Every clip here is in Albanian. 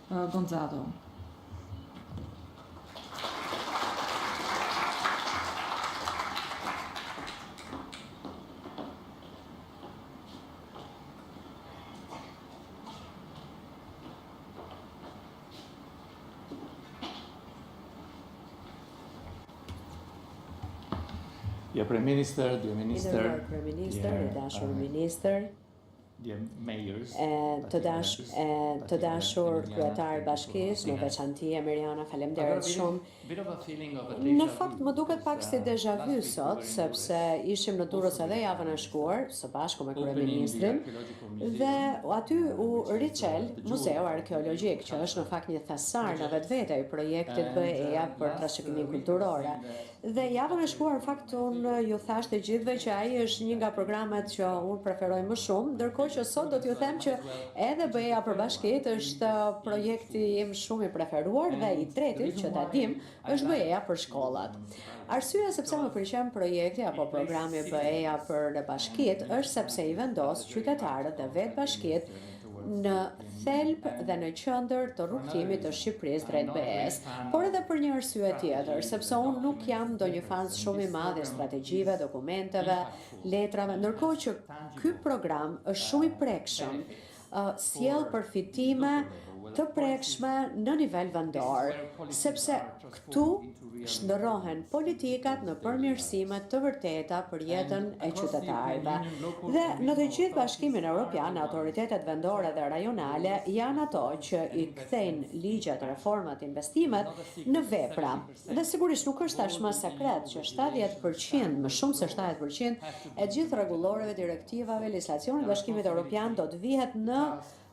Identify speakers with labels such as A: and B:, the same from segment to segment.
A: Gonzalo.
B: Dear Prime Minister, dear Minister,
C: Prime Minister, dashur Minister,
B: dear mayors,
C: të dashur kryetar bashkisë, në veçanti Emiriana, faleminderit shumë. Në fakt më duket pak si déjà vu sot, sepse ishim në Durrës edhe javën e shkuar, së bashku me kryeministrin, dhe aty u riçel Muzeu Arkeologjik, që është në fakt një thesar në vetvete i projektit BE-ja për trashëgiminë kulturore. Dhe javën e shkuar, në fakt, unë ju thash të gjithëve që ai është një nga programet që unë preferoj më shumë, ndërkohë që sot do t'ju them që edhe BE-ja për bashkitë është projekti im shumë i preferuar dhe i treti që ta dim është BE-ja për shkollat. Arsyeja sepse më pëlqen projekti apo programi BE-ja për bashkitë është sepse i vendos qytetarët dhe vetë bashkitë në thelb dhe në qendër të rrugtimit të Shqipërisë drejt BE-s, por edhe për një arsye tjetër, sepse unë nuk jam ndonjë fan shumë i madh i strategjive, dokumenteve, letrave, ndërkohë që ky program është shumë i prekshëm, sjell përfitime të prekshme në nivel vendor, sepse këtu shndërrohen politikat në përmirësime të vërteta për jetën e qytetarëve. Dhe në të gjithë Bashkimin Evropian, autoritetet vendore dhe rajonale janë ato që i kthejnë ligjet, reformat, investimet në vepra. Dhe sigurisht nuk është tashmë sekret që 70%, më shumë se 70% e gjithë rregulloreve, direktivave, legislacionit Bashkimit Evropian do të vihet në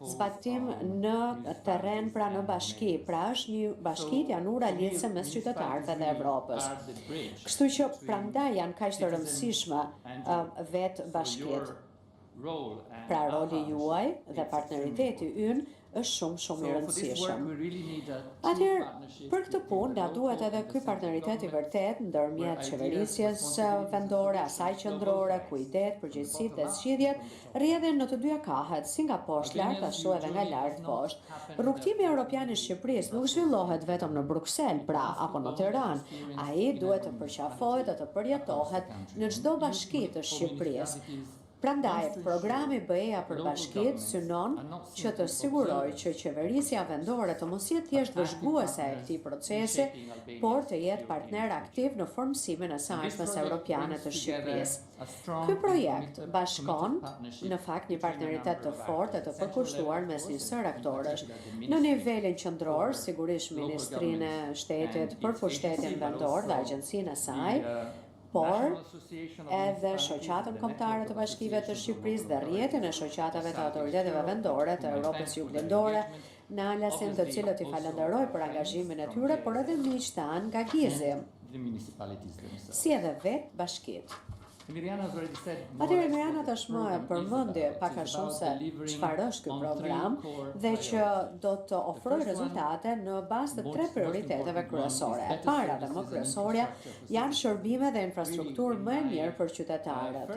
C: zbatim në terren, pra në bashki. Pra është një bashkit janë ura lidhëse mes qytetarëve dhe Evropës. Kështu që prandaj janë kaq të rëndësishme vetë bashkitë. Pra roli juaj dhe partneriteti ynë është shumë i rëndësishëm. Atëherë, për këtë punë na duhet edhe ky partneritet i vërtet ndërmjet qeverisjes vendore, asaj qendrore, kujdet, përgjegjësitë dhe zgjidhjet rrjedhin në të dyja kahet, si nga poshtë lart ashtu edhe nga lart poshtë. Rrugtimi evropian i Shqipërisë nuk zhvillohet vetëm në Bruksel, pra apo në Tiranë. Ai duhet të përqafohet dhe të përjetohet në çdo bashki të Shqipërisë. Prandaj, programi BE-ja për bashkitë synon që të sigurojë që qeverisja vendore të mos jetë thjesht vëzhguese e këtij procesi, por të jetë partner aktiv në formësimin e së ardhmes europiane të Shqipërisë. Ky projekt bashkon në fakt një partneritet të fortë e të përkushtuar mes një sër aktorësh. Në nivelin qendror, sigurisht Ministrinë e Shtetit për Pushtetin Vendor dhe Agjencinë e saj, por edhe shoqatën kombëtare të bashkive të Shqipërisë dhe rrjetin e shoqatave të autoriteteve vendore të Europës Juglindore, në Alasin, të cilët i falenderoj për angazhimin e tyre, por edhe miqtan nga Gizi, si edhe vetë bashkitë. Atëherë Emiriana tashmë e përmendi pak a shumë se çfarë është ky program dhe që do të ofrojë rezultate në bazë të 3 prioriteteve kryesore. E para dhe më kryesorja janë shërbime dhe infrastrukturë më e mirë për qytetarët.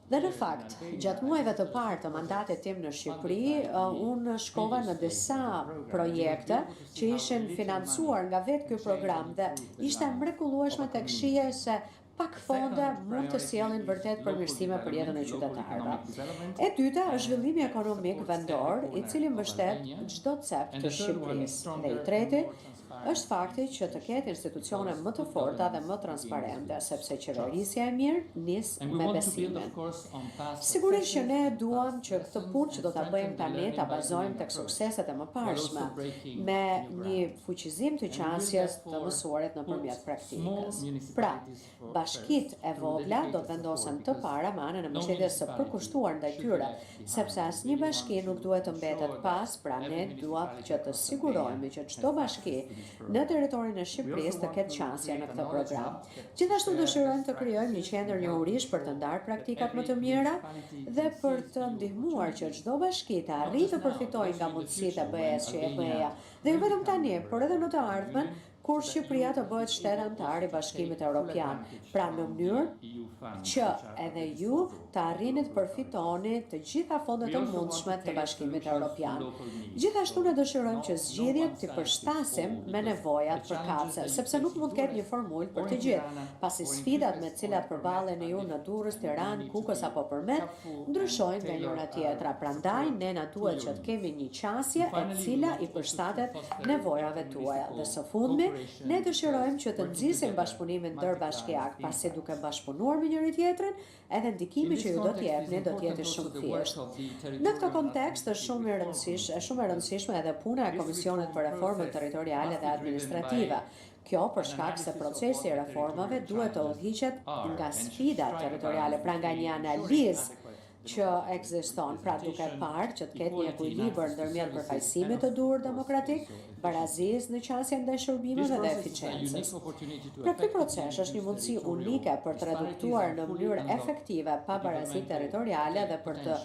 C: Dhe në fakt, gjatë muajve të parë të mandatit tim në Shqipëri, unë shkova në disa projekte që ishin financuar nga vetë ky program dhe ishte mrekullueshme tek shihja se pak fonde mund të sjellin vërtet përmirësime për jetën e qytetarëve. E dyta është zhvillimi ekonomik vendor, i cili mbështet çdo cep të Shqipërisë. Dhe i treti është fakti që të ketë institucione më të forta dhe më transparente, sepse qeverisja e mirë nis me besimin. Sigurisht që ne duam që këtë punë që do ta bëjmë tani ta bazojmë tek sukseset e mëparshme, me një fuqizim të qasjes të mësuarit nëpërmjet praktikës. Pra, bashkitë e vogla do të vendosen të para me anën e mbështetjes së përkushtuar ndaj tyre, sepse asnjë bashki nuk duhet të mbetet pas, pra ne duam që të sigurohemi që çdo bashki në territorin e Shqipërisë të ketë qansje në këtë program. Gjithashtu dëshirojmë të krijojmë një qendër njohurish për të ndarë praktikat më të mira dhe për të ndihmuar që çdo bashki të arrijë të përfitojë nga mundësitë e BE-s që e BE-ja. Dhe jo vetëm tani, por edhe në të ardhmen, kur Shqipëria të bëhet shtet antar i Bashkimit Evropian, pra në mënyrë që edhe ju të arrini të përfitoni të gjitha fondet e mundshme të Bashkimit Evropian. Gjithashtu ne dëshirojmë që zgjidhjet të përshtasim me nevojat përkatëse, sepse nuk mund të ketë një formulë për të gjithë, pasi sfidat me të cilat përballeni ju në Durrës, Tiranë, Kukës apo Përmet ndryshojnë nga njëra tjetra. Prandaj ne na duhet që të kemi një qasje e cila i përshtatet nevojave tuaja. Dhe së fundmi, ne dëshirojmë që të nxisim bashkëpunimin ndërbashkiak, pasi duke bashkëpunuar me njëri tjetrin, edhe ndikimi që ju do të jepni do të jetë shumë thjeshtë. Në këtë kontekst është shumë e rëndësishme edhe puna e Komisionit për Reformën Territoriale dhe Administrative. Kjo për shkak se procesi i reformave duhet të udhëhiqet nga sfidat territoriale, pra nga një analizë që ekziston, pra duke parë që të ketë një ekuilibër ndërmjet përfaqësimit të duhur demokratik, barazisë në qasjen ndaj shërbimeve dhe eficiencës. Pra ky proces është një mundësi unike për të reduktuar në mënyrë efektive pabarazitë territoriale dhe për të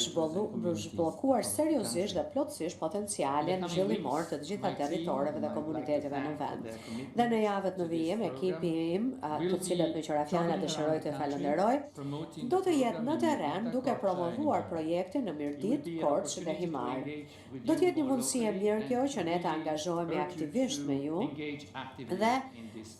C: zhbllokuar seriozisht dhe plotësisht potencialin zhvillimor të gjitha territoreve dhe komuniteteve në vend. Dhe në javët në vijim, ekipi im, të cilët me qëra fjala dëshiroj të falenderoj, do të jetë në terren duke promovuar projektin në Mirdit, Korçë dhe Himar. Do të jetë një mundësi e mirë kjo që ne të angazhohemi aktivisht me ju dhe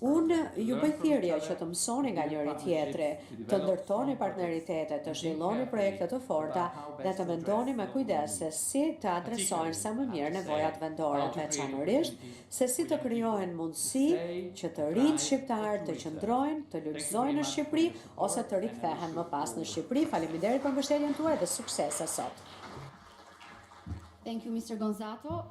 C: unë ju bëj thirrje që të mësoni nga njëri tjetri, të ndërtoni partneritete, të zhvilloni projekte të forta dhe të mendoni me kujdes se si të adresojnë sa më mirë nevojat vendore, veçanërisht se si të krijohen mundësi që të rinjt shqiptar të qëndrojnë, të lulëzojnë në Shqipëri ose të rikthehen më pas në Shqipëri. Faleminderit për mbështetjen tuaj dhe suksese sot.
A: Thank you, Mr. Gonzato.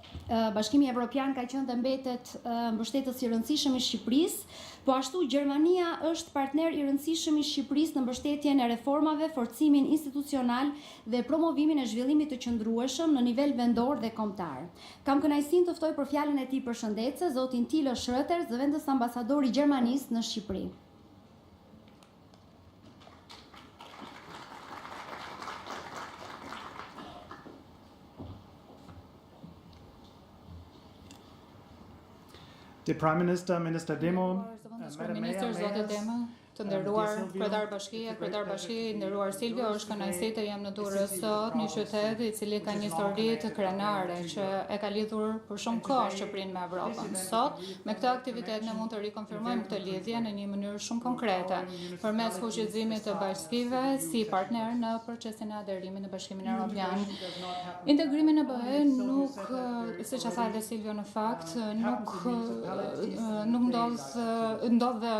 A: Bashkimi Evropian ka qenë dhe mbetet mbështetës i rëndësishëm i Shqipërisë, po ashtu Gjermania është partner i rëndësishëm i Shqipërisë në mbështetjen e reformave, forcimin institucional dhe promovimin e zhvillimit të qëndrueshëm në nivel vendor dhe kombëtar. Kam kënaqësinë të ftoj për fjalën e tij përshëndetëse zotin Thilo Schröter, zëvendës ambasador i Gjermanisë në Shqipëri.
D: The Prime Minister, Minister Demo,
E: Minister Zotë Demo, të nderuar kryetar bashkie, nderuar Silvio, është kënaqësi të jem në Durrës sot, një qytet i cili ka një histori të krenare që e ka lidhur për shumë kohë Shqipërinë me Evropën. Sot, me këtë aktivitet ne mund të rikonfirmojmë këtë lidhje në një mënyrë shumë konkrete, përmes fuqizimit të bashkive si partner në procesin e aderimit në Bashkimin Evropian. Integrimi në BE nuk, siç tha dhe Silvio në fakt, nuk ndodh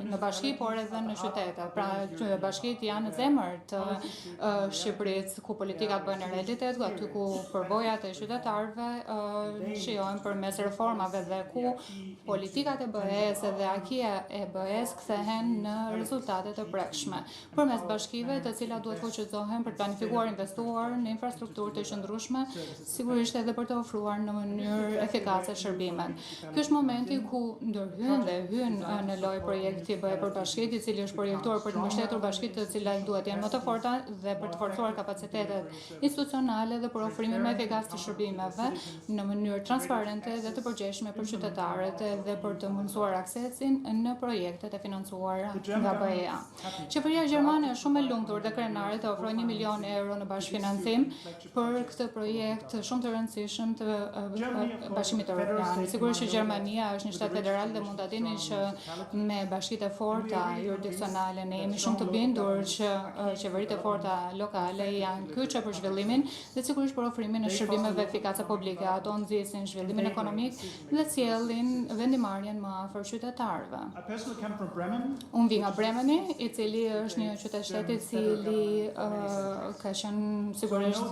E: në bashki, por edhe në qytete. Pra, bashkitë janë në zemër të Shqipërisë, ku politikat bëhen realitet, aty ku përvojat e qytetarëve shijohen përmes reformave dhe ku politikat e BE-s dhe akia e BE-s kthehen në rezultate të prekshme. Përmes bashkive, të cilat duhet fuqizohen për të planifikuar investuar në infrastrukturë të qëndrueshme, sigurisht edhe për të ofruar në mënyrë efikase shërbimet. Ky është momenti ku ndërhyn dhe hyn në lojë projekti BE për bashkitë, i cili është projektuar për të mbështetur bashkitë të cilat duhet jenë më të forta dhe për të forcuar kapacitetet institucionale dhe për ofrimin më efikas të shërbimeve në mënyrë transparente dhe të përgjegjshme për qytetarët dhe për të mundësuar aksesin në projektet e financuara nga BE-a. Qeveria gjermane është shumë e lumtur dhe krenare të ofrojë 1 milion euro në bashkëfinancim për këtë projekt shumë të rëndësishëm të Bashkimit Evropian. Sigurisht që Gjermania është një shtat federal dhe mund ta dini që me bashkitë e forta jurisdiksionale ne jemi shumë të bindur që qeveritë e forta lokale janë kyçe për zhvillimin dhe sigurisht për ofrimin e shërbimeve efikase publike. Ato nxisin zhvillimin ekonomik dhe sjellin vendimarrjen më afër qytetarëve. Unë vi nga Bremeni, i cili është një qytet-shtet i cili ka qenë sigurisht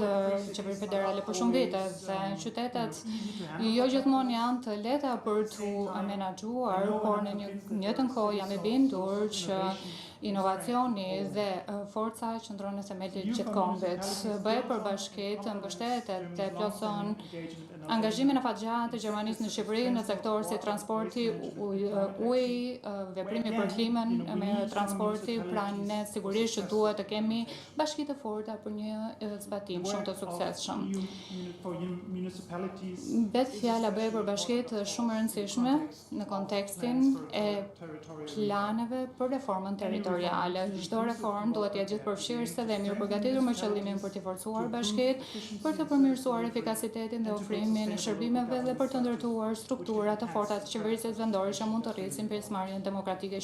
E: qeveri federale për shumë vite dhe qytetet jo gjithmonë janë të lehta për tu menaxhuar, por në një njëjtën kohë jam i bindur që inovacioni dhe forca qëndron në themelin e gjithë kombit. BE për Bashkitë mbështetet dhe plotëson angazhimin afatgjatë të Gjermanisë në Shqipëri në sektorë si transporti, uji, veprimi për klimën me transporti, pra ne sigurisht që duhet të kemi bashki të forta për një zbatim shumë të suksesshëm. Bet fjala BE për Bashkitë është shumë e rëndësishme në kontekstin e planeve për reformën territoriale. Çdo reformë duhet të jetë gjithëpërfshirëse dhe mirë përgatitur me qëllimin për të forcuar Bashkitë, për të përmirësuar efikasitetin dhe ofrimin e shërbimeve dhe për të ndërtuar struktura të forta të qeverisjes vendore që mund të rrisin pjesëmarrjen demokratike